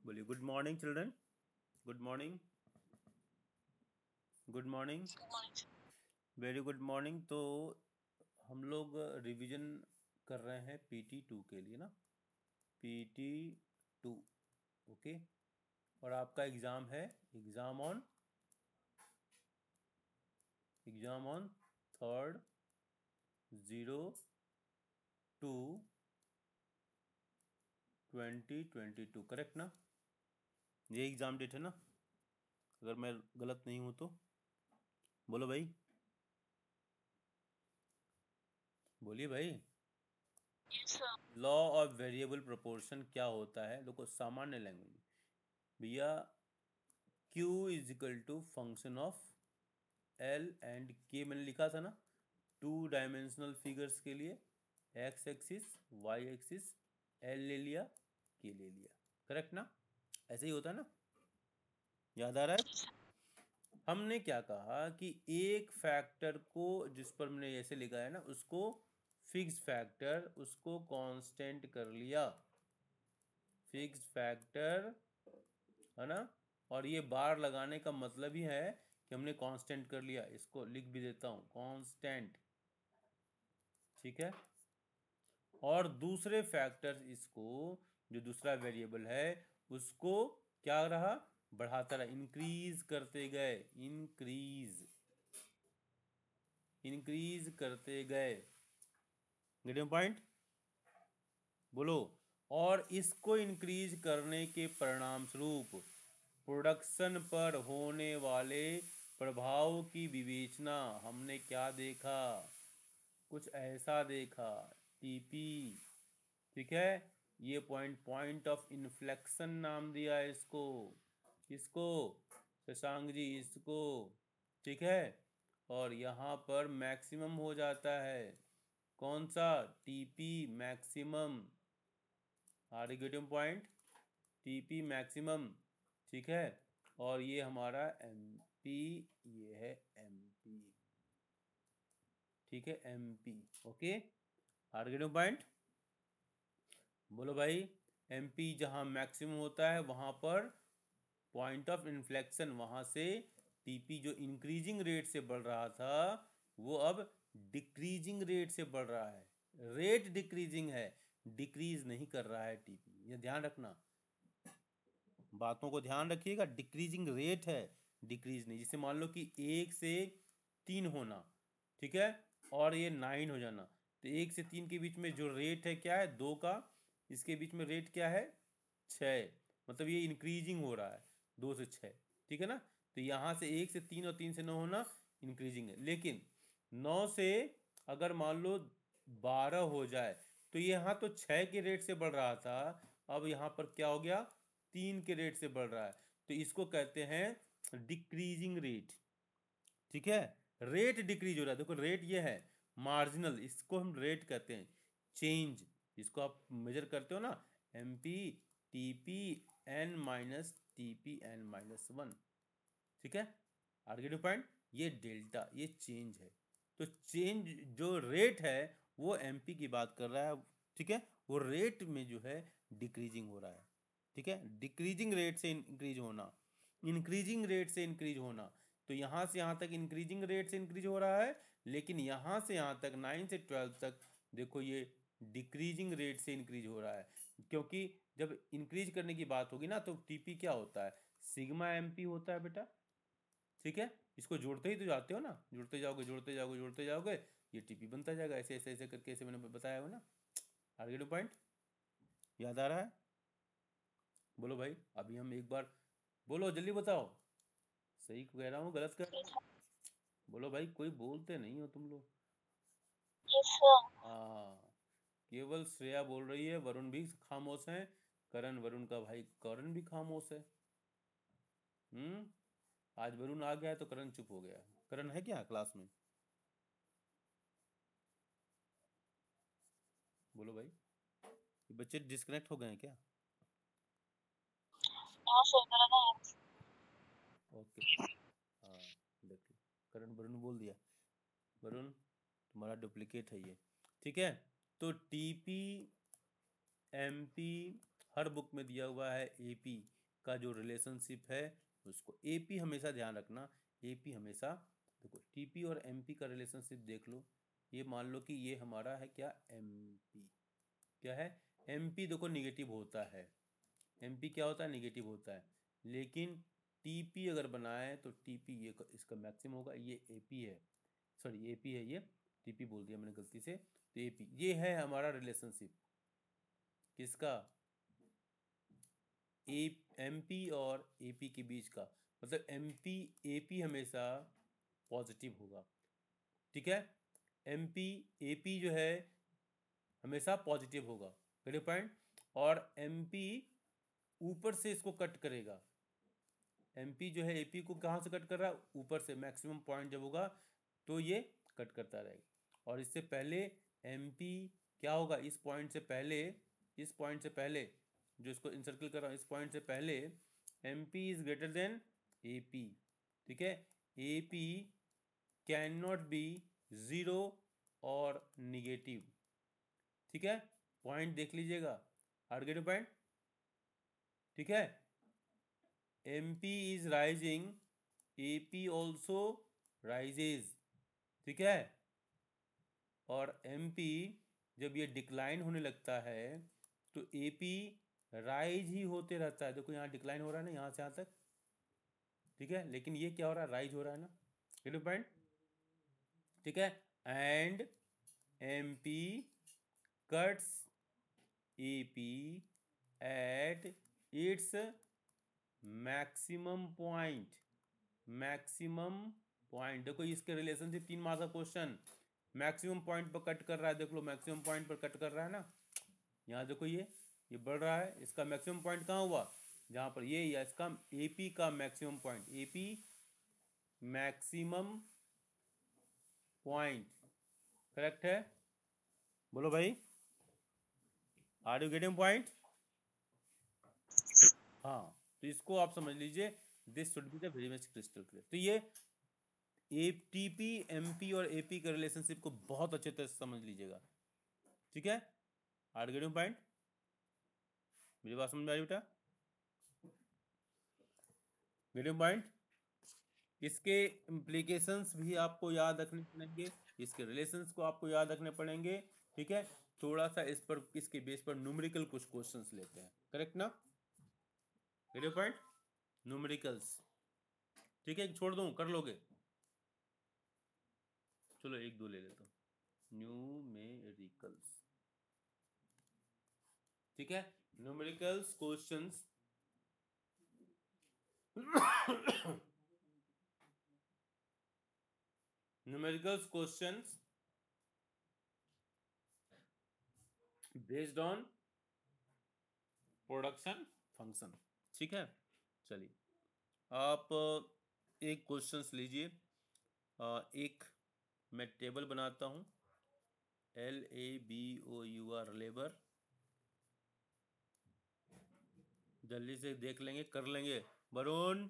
बोलिए good morning children. Good morning. Good morning. Very good morning. तो हम लोग रिवीजन कर रहे हैं PT2 के लिए ना, PT2। ओके। और आपका एग्ज़ाम है, एग्ज़ाम ऑन 3/02/2022, करेक्ट ना? ये एग्ज़ाम डेट है ना, अगर मैं गलत नहीं हूँ तो बोलो भाई, बोलिए भाई। लॉ ऑफ वेरिएबल प्रोपोर्शन क्या होता है? देखो सामान्य लैंग्वेज में भैया, Q is equal to function of L and K। मैंने लिखा था ना 2 डायमेंशनल फिगर्स के लिए, X axis Y axis, L ले लिया, K ले लिया, करेक्ट ना? ऐसे ही होता है ना, याद आ रहा है? हमने क्या कहा कि एक फैक्टर को, जिस पर हमने ऐसे लिखा है ना, उसको फिक्स फैक्टर, उसको कांस्टेंट कर लिया, फिक्स फैक्टर, है ना? और ये बार लगाने का मतलब ही है कि हमने कांस्टेंट कर लिया। इसको लिख भी देता हूँ, कांस्टेंट, ठीक है। और दूसरे फैक्टर, इसको जो दूसरा वेरिएबल है उसको क्या रहा, बढ़ाता रहा, इंक्रीज करते गए, इंक्रीज करते गए। Getting point? बोलो। और इसको इंक्रीज करने के परिणाम स्वरूप प्रोडक्शन पर होने वाले प्रभाव की विवेचना हमने क्या देखा, कुछ ऐसा देखा, टीपी, ठीक है। ये पॉइंट ऑफ इन्फ्लेक्शन नाम दिया है इसको, किसको? शशांक जी, इसको, ठीक है। और यहाँ पर मैक्सिमम हो जाता है, कौन सा? TP maximum. Are getting point? TP maximum, ठीक है। और ये हमारा एमपी, ये है एमपी, ठीक है, MP. Okay, are getting point? बोलो भाई। एमपी जहाँ मैक्सिमम होता है वहाँ पर पॉइंट ऑफ इन्फ्लेक्शन, वहाँ से टीपी जो इंक्रीजिंग रेट से बढ़ रहा था वो अब डिक्रीजिंग रेट से बढ़ रहा है। रेट डिक्रीजिंग है, डिक्रीज नहीं कर रहा है टीपी, ये ध्यान रखना, बातों को ध्यान रखिएगा। डिक्रीजिंग रेट है, डिक्रीज नहीं। जैसे मान लो कि 1 से 3 होना, ठीक है, और ये 9 हो जाना, तो 1 से 3 के बीच में जो रेट है क्या है, 2 का, इसके बीच में रेट क्या है, 6। मतलब ये इंक्रीजिंग हो रहा है 2 से 6, ठीक है ना? तो यहाँ से 1 से 3 और 3 से 9 होना इंक्रीजिंग है। लेकिन 9 से अगर मान लो 12 हो जाए तो यहाँ तो 6 के रेट से बढ़ रहा था, अब यहाँ पर क्या हो गया, 3 के रेट से बढ़ रहा है। तो इसको कहते हैं डिक्रीजिंग रेट, ठीक है। रेट डिक्रीज हो रहा है, देखो रेट ये है मार्जिनल, इसको हम रेट कहते हैं। चेंज, इसको आप मेजर करते हो ना, MP TP N minus TP N minus 1, ठीक है। आर्गेटिव पॉइंट, ये डेल्टा, ये चेंज है। तो चेंज जो रेट है वो एमपी की बात कर रहा है, ठीक है। वो रेट में जो है डिक्रीजिंग हो रहा है, ठीक है। डिक्रीजिंग रेट से इंक्रीज होना, इंक्रीजिंग रेट से इंक्रीज होना। तो यहाँ से यहाँ तक इंक्रीजिंग रेट से इंक्रीज हो रहा है, लेकिन यहाँ से यहाँ तक 9 से 12 तक देखो ये डिक्रीजिंग रेट से इंक्रीज हो रहा है। क्योंकि जब इंक्रीज करने की बात होगी ना तो टीपी क्या होता है, सिग्मा एमपी होता है बेटा, ठीक है। इसको जोड़ते ही तो जाते हो ना, जुड़ते जाओगे जुड़ते जाओगे जुड़ते जाओगे, ये टीपी बनता जाएगा, ऐसे ऐसे ऐसे करके, ऐसे मैंने बताया हो ना। आर्गेटिव पॉइंट याद आ रहा है? बोलो भाई, अभी हम एक बार, बोलो जल्दी बताओ, सही कह रहा हूँ गलत कह रहा हूँ? बोलो भाई, कोई बोलते नहीं हो तुम लोग। हाँ, केवल श्रेया बोल रही है, वरुण भी खामोश है, करण, वरुण का भाई करण भी खामोश है। आज वरुण आ गया है तो करण चुप हो गया। करण है क्या क्लास में? बोलो भाई, ये बच्चे डिस्कनेक्ट हो गए हैं क्या? ओके, हाँ, देखिए करण वरुण बोल दिया। वरुण तुम्हारा डुप्लीकेट है ये, ठीक है। तो टीपी एमपी हर बुक में दिया हुआ है एपी, का जो रिलेशनशिप है उसको एपी हमेशा ध्यान रखना। एपी हमेशा देखो, टीपी और एमपी का रिलेशनशिप देख लो। ये मान लो कि ये हमारा है क्या, एमपी। क्या है, एमपी। देखो निगेटिव होता है, एमपी क्या होता है, निगेटिव होता है। लेकिन टीपी अगर बनाए तो टीपी ये इसका मैक्सिमम होगा। ये एपी है, सॉरी एपी है, ये टीपी बोल दिया मैंने गलती से। तो एपी ये है हमारा रिलेशनशिप किसका, एमपी और एपी के बीच का। मतलब एमपी एपी हमेशा पॉजिटिव होगा, ठीक है। एमपी एपी जो है हमेशा पॉजिटिव होगा, क्लियर पॉइंट। और एमपी ऊपर से इसको कट करेगा। एमपी जो है एपी को कहाँ से कट कर रहा है, ऊपर से। मैक्सिमम पॉइंट जब होगा तो ये कट करता रहेगा। और इससे पहले एमपी क्या होगा, इस पॉइंट से पहले, इस पॉइंट से पहले जो इसको इंसर्कल कर रहा हूँ, इस पॉइंट से पहले MP is greater than AP, ठीक है। AP can not be zero और निगेटिव, ठीक है। पॉइंट देख लीजिएगा, आर्गेटिव पॉइंट, ठीक है। MP is rising, AP also rises, ठीक है। और एमपी जब ये डिक्लाइन होने लगता है तो एपी राइज ही होते रहता है। देखो यहाँ डिक्लाइन हो रहा है ना, यहाँ से यहाँ तक, ठीक है। लेकिन ये क्या हो रहा है, राइज हो रहा है ना, क्लियर पॉइंट, ठीक है। And MP cuts AP at its maximum point, maximum point. देखो इसके रिलेशनशिप 3 मार्क्स का क्वेश्चन, मैक्सिमम पॉइंट पर कट कर रहा है। देख लो मैक्सिमम पॉइंट पर कट कर रहा है ना, यहाँ देखो ये बढ़ रहा है। इसका मैक्सिमम पॉइंट कहाँ हुआ, जहाँ पर ये, या इसका एपी का maximum point, AP maximum point, correct है। बोलो भाई, आर यू गेटिंग पॉइंट। हाँ, तो इसको आप समझ लीजिए, this should be the very much crystal clear. तो ये टीपी एमपी और एपी के रिलेशनशिप को बहुत अच्छे तरह से समझ लीजिएगा, ठीक है। आर गेटिंग पॉइंट, मेरी बात समझ में आई बेटा, गेटिंग पॉइंट। इसके इम्प्लीकेशंस भी आपको याद रखने पड़ेंगे, इसके रिलेशंस को आपको याद रखने पड़ेंगे, ठीक है। थोड़ा सा इस पर, इसके बेस पर न्यूमेरिकल कुछ क्वेश्चंस लेते हैं, करेक्ट ना, गेटिंग पॉइंट, न्यूमेरिकल्स, ठीक है। छोड़ दूं, कर लोगे, चलो एक दो ले लेता हूँ, न्यूमेरिकल्स, ठीक है। Numericals questions numericals questions based on production function, ठीक है। चलिए आप एक क्वेश्चंस लीजिए, एक मैं टेबल बनाता हूँ, LABOUR लेबर, जल्दी से देख लेंगे, कर लेंगे। वरुण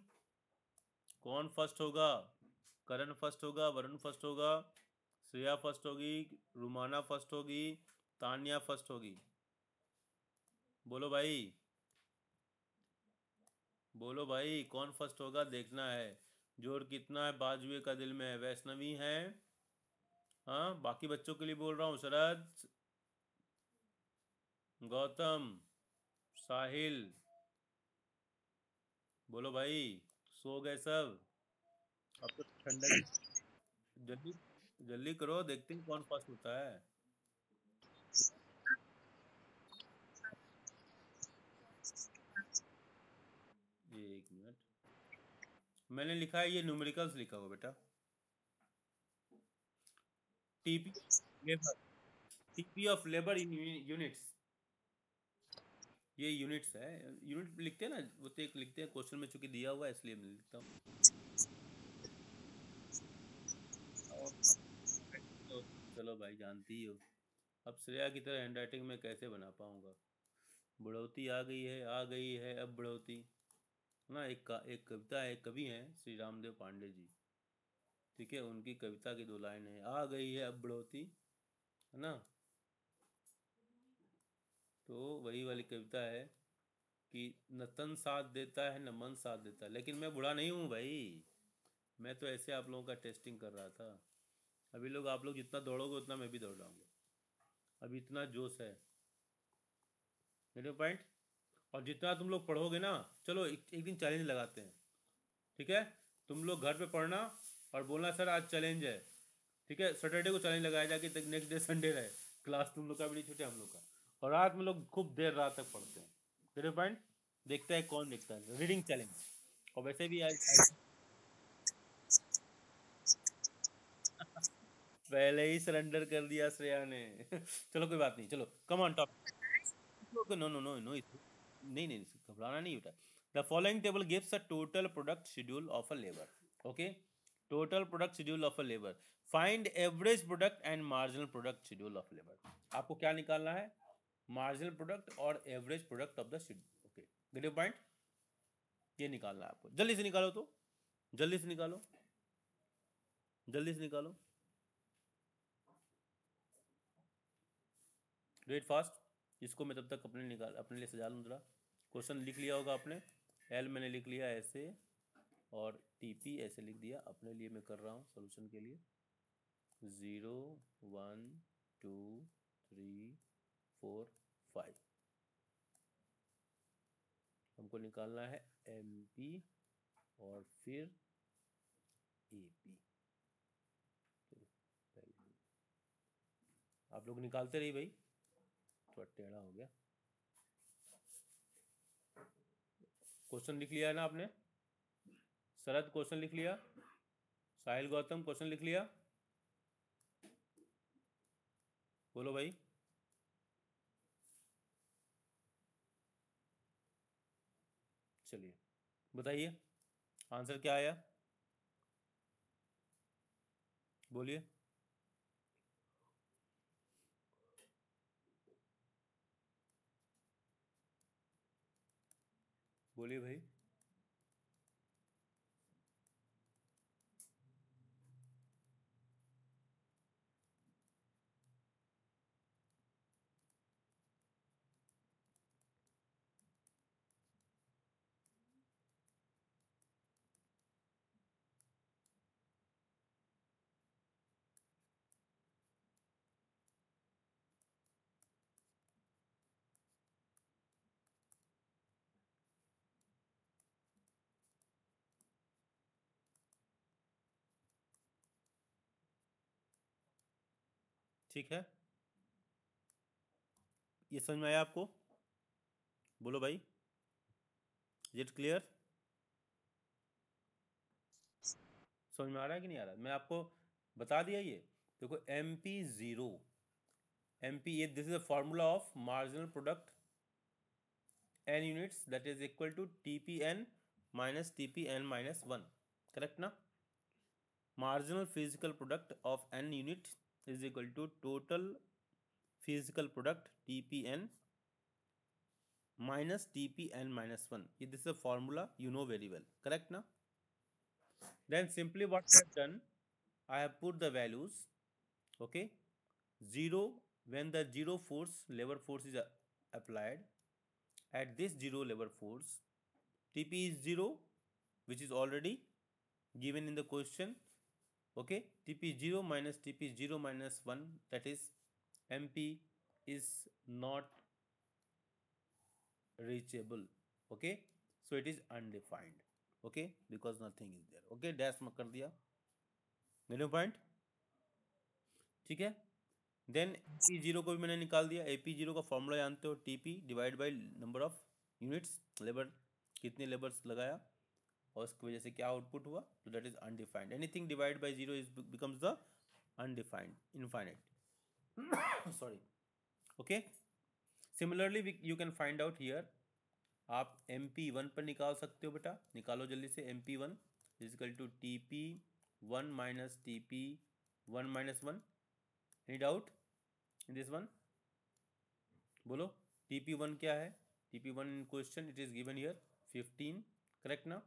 कौन फर्स्ट होगा, करण फर्स्ट होगा, वरुण फर्स्ट होगा, श्रेया फर्स्ट होगी, रुमाना फर्स्ट होगी, तानिया फर्स्ट होगी। बोलो भाई, बोलो भाई, कौन फर्स्ट होगा देखना है। जोर कितना है बाजुए का दिल में है, वैष्णवी है। हाँ, बाकी बच्चों के लिए बोल रहा हूँ, शरद, गौतम, साहिल, बोलो भाई, सो गए सब। अब तो ठंडा, जल्दी जल्दी करो, देखते हैं कौन फर्स्ट होता है। एक मिनट, मैंने लिखा है, ये न्यूमेरिकल्स लिखा हुआ बेटा, TP labour, TP of labour in units, ये यूनिट्स है। यूनिट लिखते हैं ना, वो तो एक लिखते हैं, क्वेश्चन में चूंकि दिया हुआ है इसलिए मैं लिखता हूँ। तो चलो भाई, जानती ही हो, अब श्रेया की तरह हैंडराइटिंग में कैसे बना पाऊंगा। बढ़ोती आ गई है, आ गई है अब बढ़ोती ना। एक कविता है, एक कवि हैं श्री रामदेव पांडे जी, ठीक है। उनकी कविता की 2 लाइन है, आ गई है अब बढ़ोती, है ना। तो वही वाली कविता है, कि न तन साथ देता है न मन साथ देता है, लेकिन मैं बूढ़ा नहीं हूँ भाई। मैं तो ऐसे आप लोगों का टेस्टिंग कर रहा था। अभी लोग आप लोग जितना दौड़ोगे उतना मैं भी दौड़ रहा। अभी इतना जोश है मेरे पॉइंट। और जितना तुम लोग पढ़ोगे ना, चलो एक दिन चैलेंज लगाते हैं, ठीक है? तुम लोग घर पे पढ़ना और बोलना सर आज चैलेंज है, ठीक है? सैटरडे को चैलेंज लगाया जाके तक नेक्स्ट डे संडे रहे, क्लास तुम लोग का भी नहीं छूटे हम लोग का, और रात में लोग खूब देर रात तक पढ़ते हैं। मेरे पॉइंट देखता है कौन देखता है रीडिंग चैलेंज। और वैसे भी आज पहले ही सरेंडर कर दिया श्रेया ने। चलो कोई बात नहीं, चलो come on top. No no no no, नहीं नहीं, घबराना नहीं बेटा। The following table gives a total product schedule of a labour. Okay, total product schedule of a labour. Find average product and marginal product schedule of labour. आपको क्या निकालना है? Marginal product और average product of the schedule. Okay, get your point? ये निकालना है आपको, जल्दी से निकालो तो, जल्दी से निकालो, जल्दी से निकालो, रेड फास्ट। इसको मैं तब तक अपने लिए सजा लूँ जरा। क्वेश्चन लिख लिया होगा आपने। एल मैंने लिख लिया ऐसे, और टीपी ऐसे लिख दिया। अपने लिए मैं कर रहा हूँ सोल्यूशन के लिए। 0 1 2 3 4 5। हमको निकालना है एमपी और फिर एपी। आप लोग निकालते रहिए भाई, थोड़ा टेढ़ा हो गया। क्वेश्चन लिख लिया है ना आपने? शरद क्वेश्चन लिख लिया? साहिल गौतम क्वेश्चन लिख लिया? बोलो भाई। चलिए बताइए, आंसर क्या आया? बोलिए। बोलिए भाई। ठीक है, ये समझ में आया आपको? बोलो भाई, इज इट क्लियर? समझ में आ रहा है कि नहीं आ रहा? मैं आपको बता दिया ये। देखो MP0, MP, ये this is a formula of marginal product n units, that is equal to TPN minus TPN minus 1, correct ना? Marginal physical product of n unit is equal to total physical product TPN minus TPN minus 1. This is a formula you know very well, correct na? Then simply what I have done, I have put the values, okay? 0, when the 0 force, lever force is applied, at this 0 lever force, TP is 0, which is already given in the question, okay? TP 0 minus TP 0 minus 1, that is MP is not reachable, okay? So it is undefined, okay, because nothing is there, okay? Dash में कर दिया, मेरे point, ठीक है? Then AP0 को भी मैंने निकाल दिया। AP0 का फॉर्मूला जानते हो, TP divide by number of units, labour, कितने लेबर्स लगाया, और उसकी वजह से क्या आउटपुट हुआ, तो that is undefined. Anything divide by zero is becomes the undefined, infinite. Sorry, okay. Similarly you can find out here. आप MP1 पर निकाल सकते हो बेटा, निकालो जल्दी से। MP1 is equal to TP1 minus TP1 minus 1। Any doubt in this one? बोलो, TP1 क्या है? TP1 in question it is given here 15, correct ना?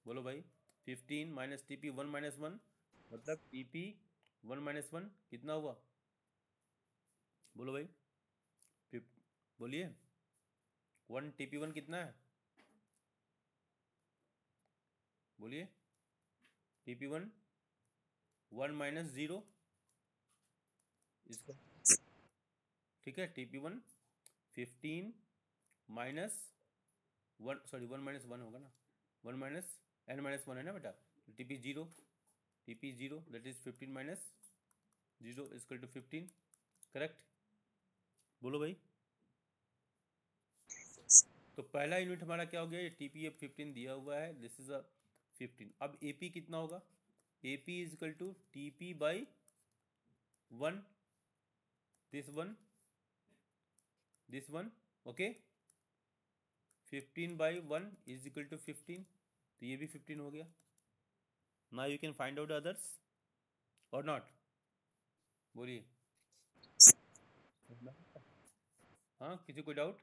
बोलो भाई, 15 माइनस TP1 माइनस 1 मतलब TP1 माइनस 1 कितना हुआ? बोलो भाई, बोलिए। वन TP1 कितना है, बोलिए। TP1 1 माइनस 0 इसका, ठीक है। TP1 15 माइनस 1, सॉरी 1 माइनस 1 होगा ना, 1 माइनस n-1 है ना बेटा। TP0, TP0 that is 15 minus 0 equal to 15, correct. बोलो भाई। तो पहला यूनिट हमारा क्या हो गया, ये TP अब 15 दिया हुआ है, दिस इज अ 15। अब AP कितना होगा, AP is equal to TP by 1, this one, okay. 15 by 1 is equal to 15, तो ये भी 15 हो गया। Now you can find out others और नॉट, बोलिए। हाँ, किसी कोई डाउट,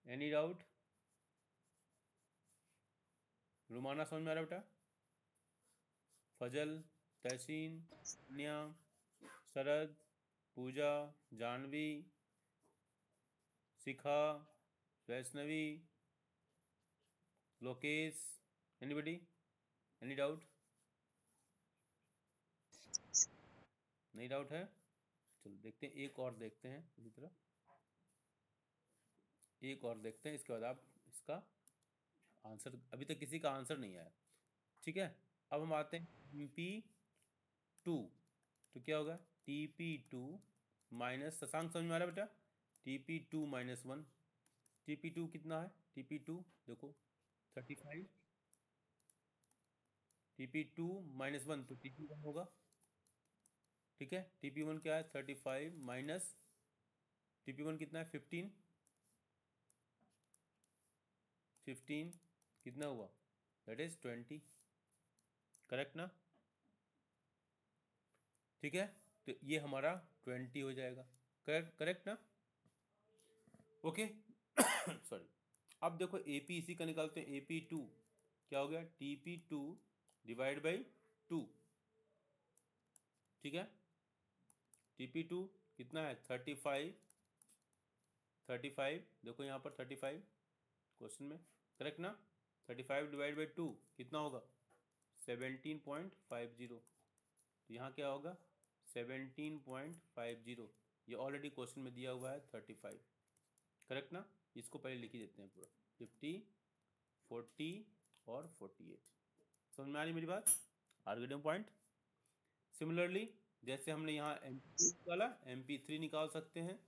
एनी डाउट? रुमाना समझ में आ रहा बेटा? Fazal, Tahseen, Kanya, Sharad, Puja, Janvi, Shikha, Vaishnavi, Lokesh, anybody, any doubt? नहीं डाउट है, चलो देखते हैं, एक और देखते हैं इसी तरह, एक और देखते हैं, इसके बाद आप इसका आंसर, अभी तक किसी का आंसर नहीं आया, ठीक है। अब हम आते हैं TP2, तो क्या होगा, TP2 माइनस, शशांक समझ में आ रहा है बेटा, TP2 माइनस 1, TP2 कितना है, TP2 देखो 35, TP2 माइनस 1 तो TP1 होगा, ठीक है। TP1 क्या है 35 माइनस TP1 कितना है 15, 15 कितना हुआ, दैट इज 20, करेक्ट ना, ठीक है। तो ये हमारा 20 हो जाएगा, करेक्ट, करेक्ट ना, ओके। सॉरी। अब देखो AP इसी का निकालते हैं, AP2 क्या हो गया, TP2 डिवाइड बाई 2, ठीक है। TP2 कितना है 35, 35 देखो यहाँ पर 35 क्वेश्चन में, करेक्ट ना। 35 डिवाइड बाई 2 कितना होगा 17.50, तो यहाँ क्या होगा 17.50, ये ऑलरेडी क्वेश्चन में दिया हुआ है 35, करेक्ट ना। इसको पहले लिख ही देते हैं पूरा, 50, 40 और 48, समझ में आ रही मेरी बात, आर्गेटिंग पॉइंट। सिमिलरली जैसे हमने यहाँ MP2 निकाला, MP3 निकाल सकते हैं,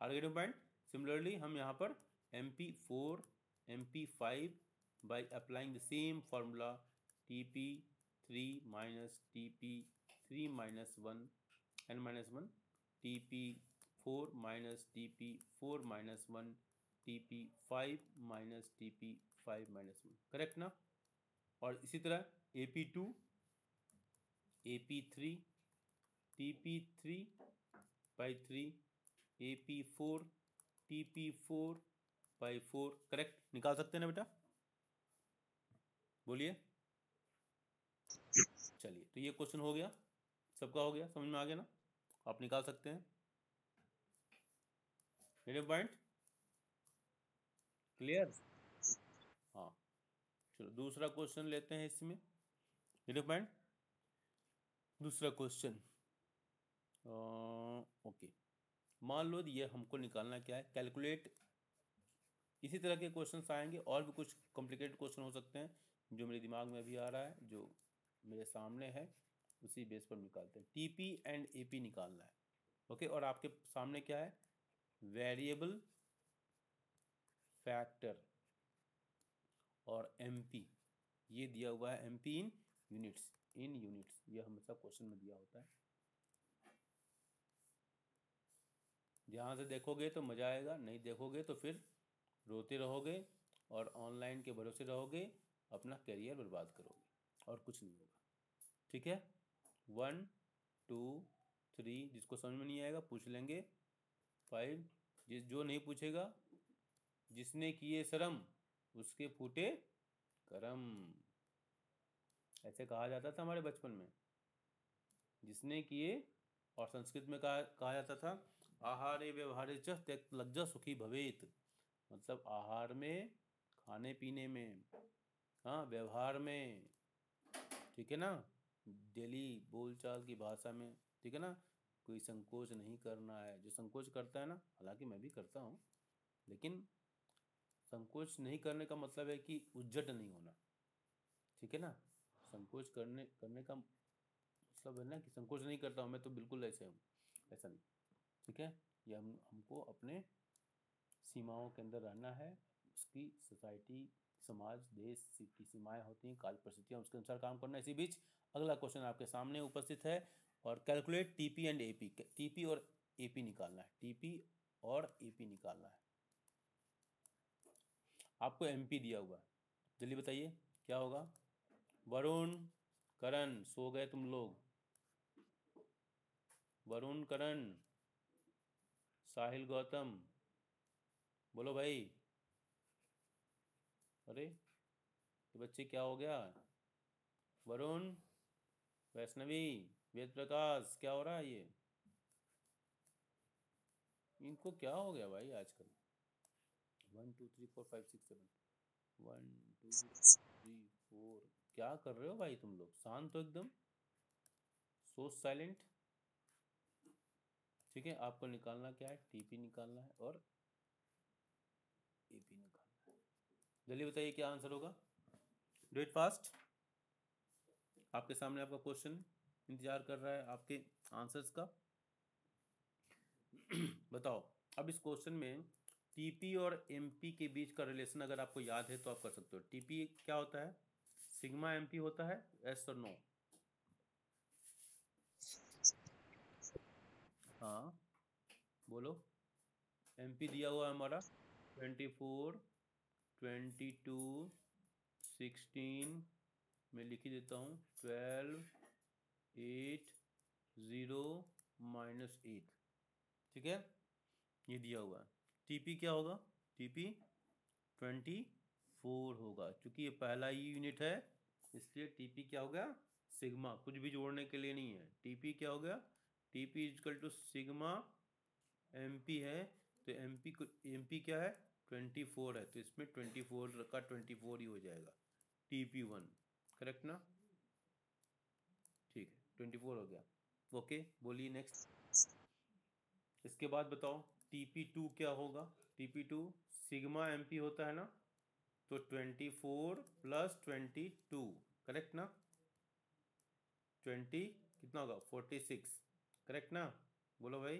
आर्गेटिंग पॉइंट। सिमिलरली हम यहाँ पर MP4, MP5 by applying the same formula, TP3 minus TP3 minus 1 n-1, TP4 minus TP4 minus 1, TP5 minus TP5 minus 1, correct ना। और इसी तरह AP2, AP3, TP3 by 3, AP4, TP4 by 4, correct, निकाल सकते हैं ना बेटा, बोलिए। चलिए, तो ये क्वेश्चन हो गया, सबका हो गया, समझ में आ गया ना, आप निकाल सकते हैं, मेरे पॉइंट क्लियर। हाँ, चलो दूसरा क्वेश्चन लेते हैं इसमें, मेरे पॉइंट दूसरा क्वेश्चन, ओके। मान लो ये हमको निकालना क्या है, कैलकुलेट, इसी तरह के क्वेश्चंस आएंगे, और भी कुछ कॉम्प्लिकेटेड क्वेश्चन हो सकते हैं, जो मेरे दिमाग में अभी आ रहा है, जो मेरे सामने है, उसी बेस पर निकालते हैं। TP एंड AP निकालना है, ओके। और आपके सामने क्या है, वेरिएबल फैक्टर और MP, ये दिया हुआ है, MP इन यूनिट्स, इन यूनिट्स, ये हमेशा क्वेश्चन में दिया होता है, ध्यान से देखोगे तो मज़ा आएगा, नहीं देखोगे तो फिर रोते रहोगे और ऑनलाइन के भरोसे रहोगे, अपना करियर बर्बाद करोगे और कुछ नहीं होगा, ठीक है। 1, 2, 3, जिसको समझ में नहीं आएगा पूछ लेंगे, 5, जो नहीं पूछेगा, जिसने किए शर्म उसके फूटे करम, ऐसे कहा जाता था हमारे बचपन में, जिसने किए, और संस्कृत में कहा जाता था, आहारे व्यवहारे च त्यक्त लज्जा सुखी भवेत, मतलब आहार में, खाने पीने में, हाँ व्यवहार में, ठीक है ना, डेली बोलचाल की भाषा में, ठीक है ना, कोई संकोच नहीं करना है। जो संकोच करता है ना, हालांकि मैं भी करता हूँ, लेकिन संकोच नहीं करने का मतलब है कि उद्दट नहीं होना, ठीक है ना। संकोच करने करने का मतलब है ना कि संकोच नहीं करता हूँ मैं तो बिल्कुल ऐसे हूँ, ऐसा नहीं, ठीक है। ये हमको अपने सीमाओं के अंदर रहना है। उसकी सोसाइटी, समाज, देश की सीमाएं होती हैं, काल परिस्थितियाँ, उसके अनुसार काम करना है। इसी बीच अगला क्वेश्चन आपके सामने उपस्थित है, और calculate TP and AP. TP और एपी निकालना है, टीपी और एपी निकालना है। आपको एमपी दिया हुआ है, जल्दी बताइए क्या होगा। वरुण, करण, सो गए तुम लोग। वरुण, करण, साहिल, गौतम, बोलो भाई। अरे ये बच्चे क्या हो गया। वरुण, वैष्णवी, वेद प्रकाश, क्या हो रहा है ये, इनको क्या हो गया भाई आजकल। 1 2 3 4 5 6 7, 1 2 3 4, क्या कर रहे हो भाई तुम लोग, शांत हो एकदम, सो साइलेंट। ठीक है, आपको निकालना क्या है, टीपी निकालना है और एपी निकालना है। जल्दी बताइए क्या आंसर होगा, डू इट फास्ट। आपके सामने आपका क्वेश्चन इंतजार कर रहा है आपके आंसर्स का। बताओ, अब इस क्वेश्चन में टीपी और एमपी के बीच का रिलेशन अगर आपको याद है तो आप कर सकते हो। टीपी क्या होता है, सिग्मा एमपी होता है, एस और नो। हाँ बोलो। एमपी दिया हुआ है हमारा 24, 22, 16, मैं लिख ही देता हूँ 12, 8, 0, -8, ठीक है, ये दिया हुआ है। टीपी क्या होगा, टीपी 24 होगा, क्योंकि ये पहला ही यूनिट है, इसलिए टीपी क्या हो गया, सिग्मा, कुछ भी जोड़ने के लिए नहीं है। टीपी क्या हो गया, TP is equal to sigma MP है, तो एमपी को, एमपी क्या है 24 है, तो इसमें 24 का 24 ही हो जाएगा, TP1, करेक्ट ना, ठीक है 24 हो गया। ओके बोलिए नेक्स्ट। इसके बाद बताओ TP2 क्या होगा। TP2 सिग्मा एमपी होता है ना, तो 24 + 22, करेक्ट ना, 20 कितना होगा 46, करेक्ट ना, बोलो भाई,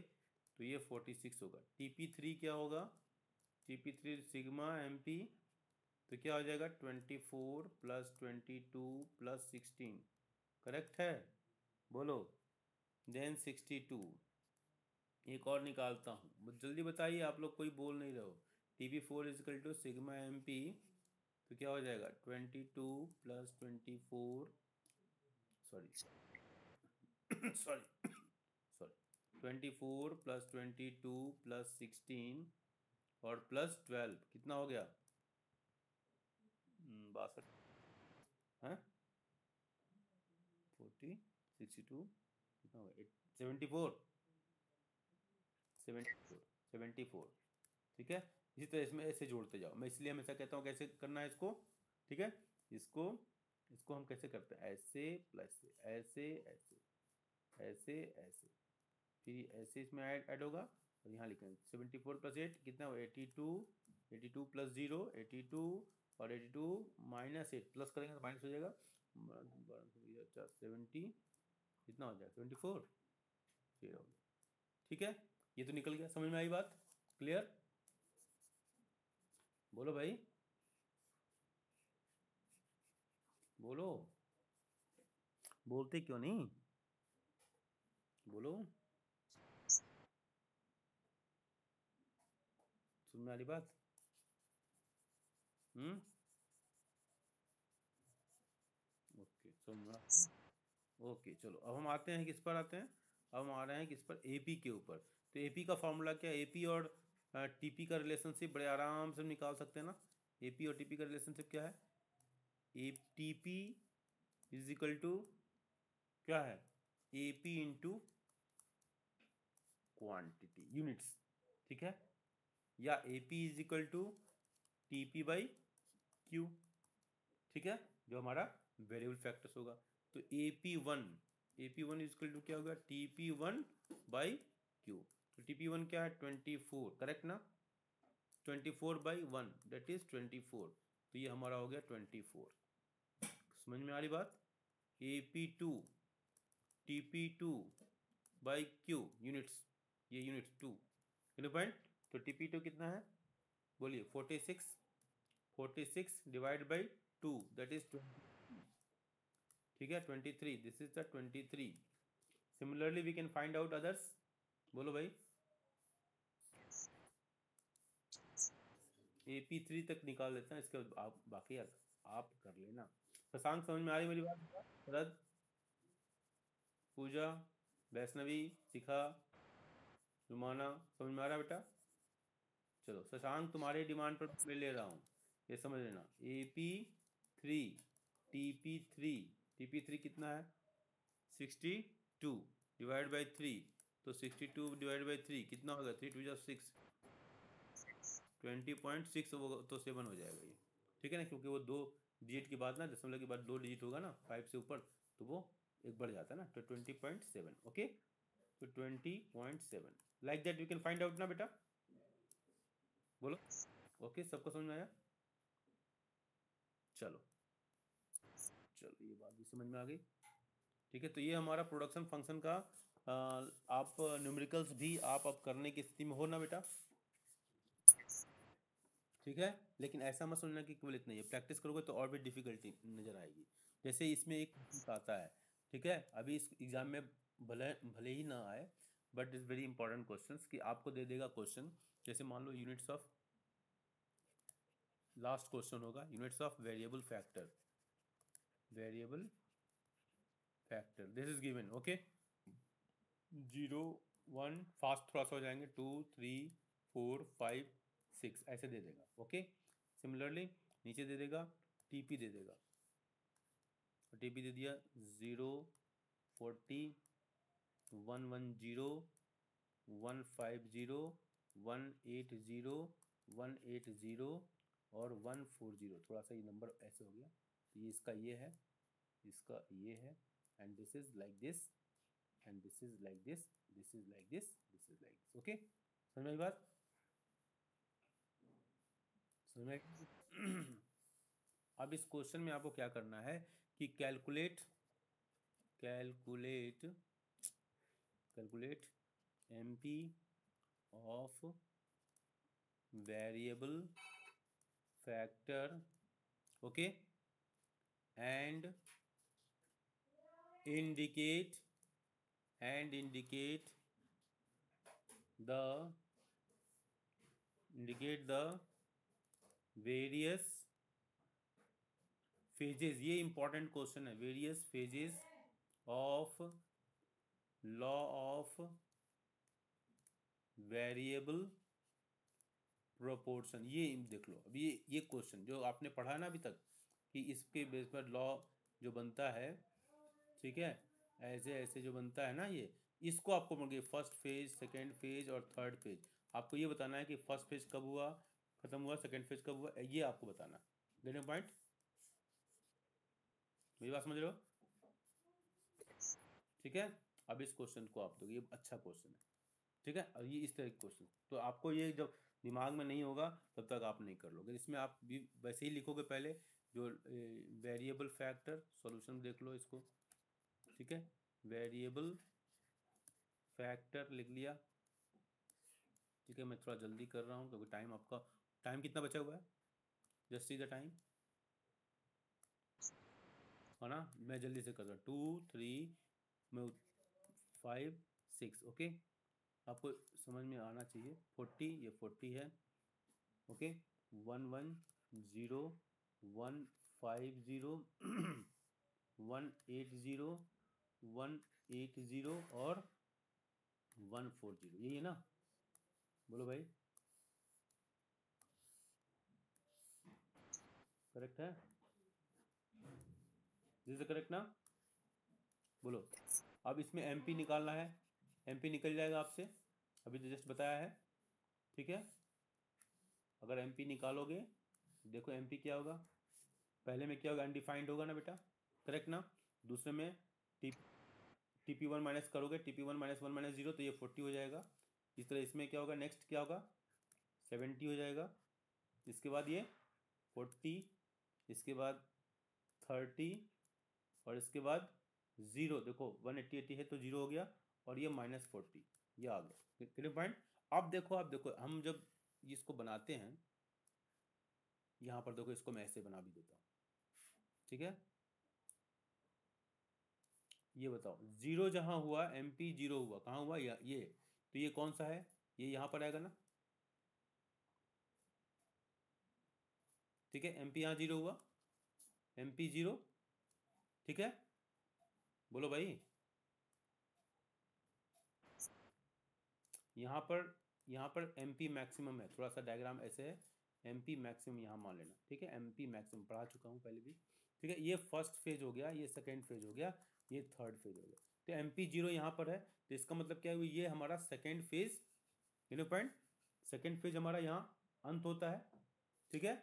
तो ये 46 होगा। TP3 क्या होगा, TP3 सिग्मा एमपी, तो क्या हो जाएगा 24 + 22 + 16, करेक्ट है, बोलो, देन 62। एक और निकालता हूँ, जल्दी बताइए, आप लोग कोई बोल नहीं रहे हो। TP4 is equal to sigma MP, तो क्या हो जाएगा 22 + 24, सॉरी सॉरी सॉरी 24 + 22 + 16 और +12 कितना हो गया, 62 है, 40, 62 कितना होगा 74, 74, ठीक है। इसी तरह इसमें ऐसे जोड़ते जाओ, मैं इसलिए हमेशा कहता हूँ कैसे करना है इसको, ठीक है। इसको इसको हम कैसे करते हैं, ऐसे प्लस से, ऐसे ऐसे ऐसे ऐसे, फिर ऐसे इसमें ऐड होगा, और यहाँ लिखेंगे 74 + 8 कितना हो 82, 82 + 0 82, और 82 -8 प्लस करेंगे तो माइनस हो जाएगा, 70 कितना हो जाएगा 24, ठीक है। ये तो निकल गया, समझ में आई बात, क्लियर, बोलो भाई, बोलो, बोलते क्यों नहीं, बोलो, सुन में आ रही बात, ओके सुन, ओके चलो, अब हम आते हैं किस पर आते हैं, अब हम आ रहे हैं किस पर, एपी के ऊपर। तो एपी का फॉर्मूला क्या है, एपी और टीपी का रिलेशनशिप बड़े आराम से निकाल सकते हैं ना। एपी और टीपी का रिलेशनशिप क्या है, ए टीपी इज इक्वल टू क्या है, एपी इंटू क्वांटिटी यूनिट्स, ठीक है, या AP is equal to TP by Q, ठीक है, जो हमारा वेरिएबल फैक्टर्स होगा। तो AP1 इज इक्वल टू क्या होगा, TP1 बाई Q। तो TP1 क्या है 24, करेक्ट ना, 24/1 दैट इज 24, तो ये हमारा हो गया 24। समझ में आ रही बात। AP2 TP2 by Q units, ये यूनिट्स 2 किलो पॉइंट। तो TP2 कितना है बोलिए, 46 डिवाइड बाई 2 दैट इज 20, ठीक है 23, this is the 23। Similarly we can find out others, बोलो भाई। AP3 तक निकाल लेते हैं, इसके बाद आप बाकी आप कर लेना। शशांक समझ में आ रही मेरी बात, शरद, पूजा, वैष्णवी, शिखा, रुमाना, समझ में आ रहा है बेटा। चलो शशांक तुम्हारे डिमांड पर मैं ले रहा हूँ, ये समझ लेना। AP3 TP3 कितना है 62 डिवाइड बाई 3, तो 62 डिवाइड बाई 3 कितना होगा, 3 2 6, 20.6 वो तो 7 हो जाएगा ये, ठीक है ना, क्योंकि वो 2 डिजिट के बाद ना, दशमलव के बाद 2 डिजिट होगा ना 5 से ऊपर, तो वो एक बढ़ जाता है ना, तो 20.7, ओके। तो 20.7 like that you can find out ना बेटा, बोलो। ओके, सबको समझ में आया। चलो ये बात भी समझ में आ गई, ठीक है। तो ये हमारा प्रोडक्शन फंक्शन का आप न्यूमेरिकल्स भी आप अब करने की स्थिति में हो ना बेटा, ठीक है। लेकिन ऐसा मत सोचना कि केवल इतना ही है, प्रैक्टिस करोगे तो और भी डिफिकल्टी नज़र आएगी। जैसे इसमें एक आता है, ठीक है, अभी इस एग्जाम में भले ही ना आए, but is very important question, कि आपको दे देगा क्वेश्चन, जैसे मान लो यूनिट्स ऑफ, लास्ट क्वेश्चन होगा units of variable factor, this is given, okay. 0 1 fast थोड़ा सा हो जाएंगे, 2 3 4 5 6 ऐसे दे देगा, ओके। सिमिलरली नीचे दे देगा TP दे देगा, TP दे दिया 0 40 110 150 180 180 और 140, थोड़ा सा ये नंबर ऐसे हो गया, तो ये इसका ये है, इसका ये है, and this is like this, and this is like this, this is like this, this is like this, okay. समझ में आई बात, समझ में आई? अब इस क्वेश्चन में आपको क्या करना है कि calculate MP of variable factor, okay, and indicate the various phases, ये इंपॉर्टेंट क्वेश्चन है, various phases of law of variable proportion. ये देख लो, अभी ये क्वेश्चन जो आपने पढ़ा ना अभी तक, कि इसके बेस पर लॉ जो बनता है, ठीक है, ऐसे ऐसे जो बनता है ना, ये इसको आपको पढ़ फर्स्ट फेज, सेकेंड फेज और थर्ड फेज, आपको ये बताना है कि फर्स्ट फेज कब हुआ, खत्म हुआ, सेकेंड फेज कब हुआ, ये आपको बताना। गेटिंग पॉइंट, मेरी बात समझ रहे हो, ठीक है। अब इस क्वेश्चन को आप दोगे, ये अच्छा क्वेश्चन है, ठीक है। और ये इस तरह के क्वेश्चन, तो आपको ये जब दिमाग में नहीं होगा तब तक आप नहीं कर लोगे। इसमें आप भी वैसे ही लिखोगे, पहले जो वेरिएबल फैक्टर, सॉल्यूशन देख लो इसको, ठीक है, वेरिएबल फैक्टर लिख लिया, ठीक है। मैं थोड़ा जल्दी कर रहा हूँ क्योंकि टाइम आपका, टाइम कितना बचा हुआ है, जस्ट सी द टाइम, है ना, मैं जल्दी से कर रहा हूँ, 2 3 मैं 5 6, ओके। आपको समझ में आना चाहिए, 40 ये 40 है, ओके, 110 150 180 180 और 140, यही है ना, बोलो भाई, करेक्ट है, दिस इज करेक्ट ना, बोलो। अब इसमें MP निकालना है, MP निकल जाएगा आपसे, अभी तो जस्ट बताया है, ठीक है। अगर एमपी निकालोगे, देखो एमपी क्या होगा, पहले में क्या होगा, अनडिफाइंड होगा ना बेटा, करेक्ट ना। दूसरे में टीपी वन माइनस करोगे, टीपी वन माइनस 0, तो ये 40 हो जाएगा। इस तरह इसमें क्या होगा, नेक्स्ट क्या होगा, 70 हो जाएगा। इसके बाद ये 40, इसके बाद 30, और इसके बाद 0। देखो 180 है तो 0 हो गया, और ये -40, ये आ गया, क्लियर पॉइंट। अब देखो, हम जब इसको बनाते हैं, यहाँ पर देखो, इसको मैं ऐसे बना भी देता हूँ, ठीक है। ये बताओ, 0 जहाँ हुआ, MP 0 हुआ, कहाँ हुआ, ये तो ये कौन सा है, ये यहाँ पर आएगा ना, ठीक है। MP यहाँ 0 हुआ, MP 0, ठीक है। बोलो भाई, यहाँ पर MP मैक्सिमम है, थोड़ा सा डायग्राम ऐसे है, MP मैक्सिमम यहाँ मान लेना, ठीक है। MP मैक्सिमम पढ़ा चुका हूँ पहले भी, ठीक है। ये फर्स्ट फेज हो गया, ये सेकेंड फेज हो गया, ये थर्ड फेज हो गया। तो MP 0 यहाँ पर है, तो इसका मतलब क्या है, ये हमारा second phase, point, second phase हमारा यहाँ अंत होता है, ठीक है।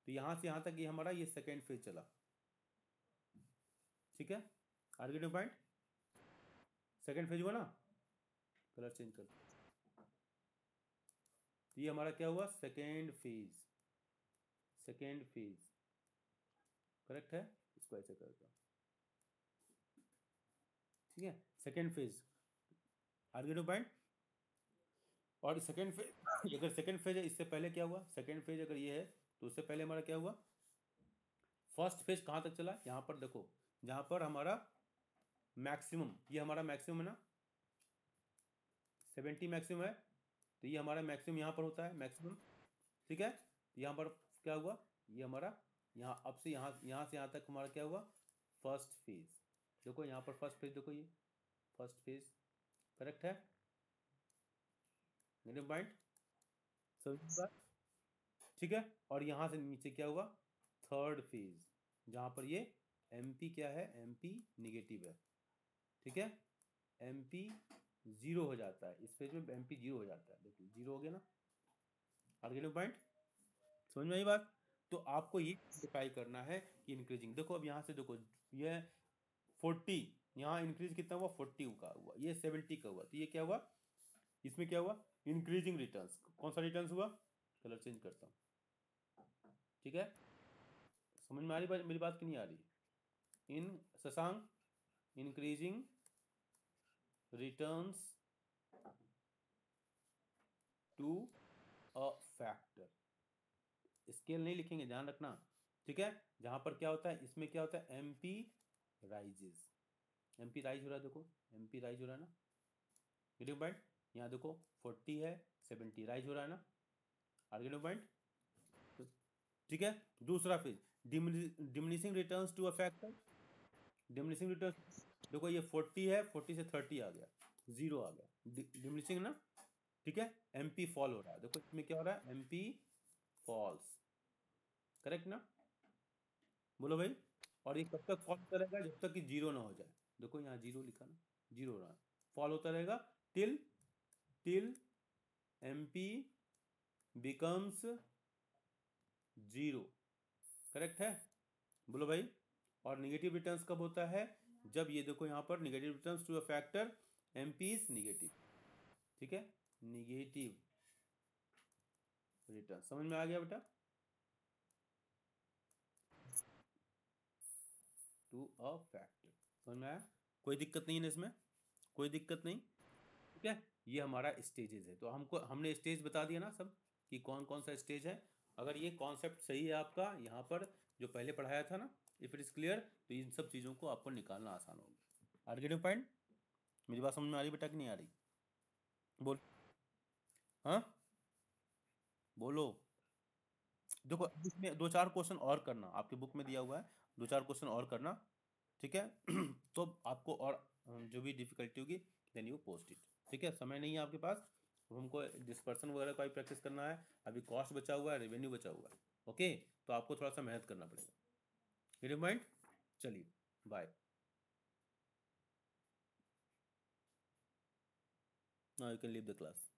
तो यहाँ से यहाँ तक ये हमारा ये सेकेंड फेज चला, ठीक है। आगे पॉइंट, सेकेंड फेज हुआ ना, कलर चेंज कर, ये हमारा क्या हुआ, second phase, second phase, correct है। इसको ऐसे करता हूँ, ठीक है, सेकेंड फेज, आगे पॉइंट। और सेकेंड फेज अगर सेकेंड फेज है, इससे पहले क्या हुआ, सेकेंड फेज अगर ये है तो उससे पहले हमारा क्या हुआ, फर्स्ट फेज कहाँ तक चला, यहाँ पर देखो, जहाँ पर हमारा मैक्सिमम, ये हमारा मैक्सिमम है ना, 70 मैक्सिमम है, तो ये हमारा मैक्सिमम यहाँ पर होता है, मैक्सिमम, ठीक है। यहाँ पर क्या हुआ, ये हमारा यहाँ, अब से यहाँ तक हमारा क्या हुआ, फर्स्ट फेज। देखो यहाँ पर फर्स्ट फेज, देखो ये फर्स्ट फेज, करेक्ट है, मेरे पॉइंट समझ बात, ठीक है। और यहाँ से नीचे क्या हुआ, थर्ड फेज, जहाँ पर ये MP क्या है, MP निगेटिव है, ठीक है। MP 0 हो जाता है, इस फेज में MP 0 हो जाता है, देखिए 0 हो गया ना, आगे पॉइंट समझ में आई बात। तो आपको ये आइडेंटिफाई करना है कि इंक्रीजिंग, देखो अब यहाँ से देखो, ये 40, यहाँ इंक्रीज कितना हुआ, 40 का हुआ, ये 70 का हुआ, तो ये क्या हुआ, इसमें क्या हुआ, इंक्रीजिंग रिटर्न्स, कौन सा रिटर्न्स हुआ, कलर चेंज करता हूँ, ठीक है। समझ में आ रही बात, मेरी बात की नहीं आ रही, इन Shashank, increasing returns to a factor, scale नहीं लिखेंगे, ध्यान रखना, ठीक है। जहां पर क्या होता है, इसमें क्या होता है, MP राइजेस, MP राइज हो रहा है, देखो MP राइज हो रहा है ना, गेटिंग पॉइंट। यहाँ देखो 40 है, 70 राइज हो रहा है ना, आर गेटिंग पॉइंट, ठीक है। दूसरा phase, diminishing returns to a factor, diminishing returns, देखो ये 40 है, 40 से 30 आ गया, 0 आ गया, डिमिनिशिंग ना, ठीक है। MP फॉल हो रहा है, देखो इसमें क्या हो रहा है, MP फॉल्स, करेक्ट ना, बोलो भाई। और ये कब तक फॉल होता रहेगा, जब तक कि 0 ना हो जाए, देखो यहाँ 0 लिखा ना, 0 हो रहा है, फॉल होता रहेगा till till MP becomes 0, correct है, बोलो भाई। और निगेटिव रिटर्न्स कब होता है, जब ये देखो यहाँ पर negative returns to a factor MP is negative, ठीक है, निगेटिव रिटर्न, समझ में आ गया बेटा, टू अ फैक्टर, समझ में आया, कोई दिक्कत नहीं है ना इसमें, कोई दिक्कत नहीं, ठीक है। ये हमारा स्टेजेस है, तो हमने स्टेज बता दिया ना सब, कि कौन कौन सा स्टेज है। अगर ये कॉन्सेप्ट सही है आपका, यहाँ पर जो पहले पढ़ाया था ना, इफ इट इज क्लियर, तो इन सब चीज़ों को आपको निकालना आसान होगा। आर्गेटिव पॉइंट, मेरी बात समझ में आ रही बेटा कि नहीं आ रही, बोल, हाँ बोलो। देखो इसमें दो चार क्वेश्चन और करना, आपके बुक में दिया हुआ है, दो चार क्वेश्चन और करना, ठीक है। तो आपको और जो भी डिफिकल्टी होगी, देन यू पोस्ट इट, ठीक है। समय नहीं है आपके पास, तो हमको डिस्पर्सन वगैरह का भी प्रैक्टिस करना है, अभी कॉस्ट बचा हुआ है, रेवेन्यू बचा हुआ है, ओके। तो आपको थोड़ा सा मेहनत करना पड़ेगा, गेट माइंड, चलिए bye, now you can leave the class.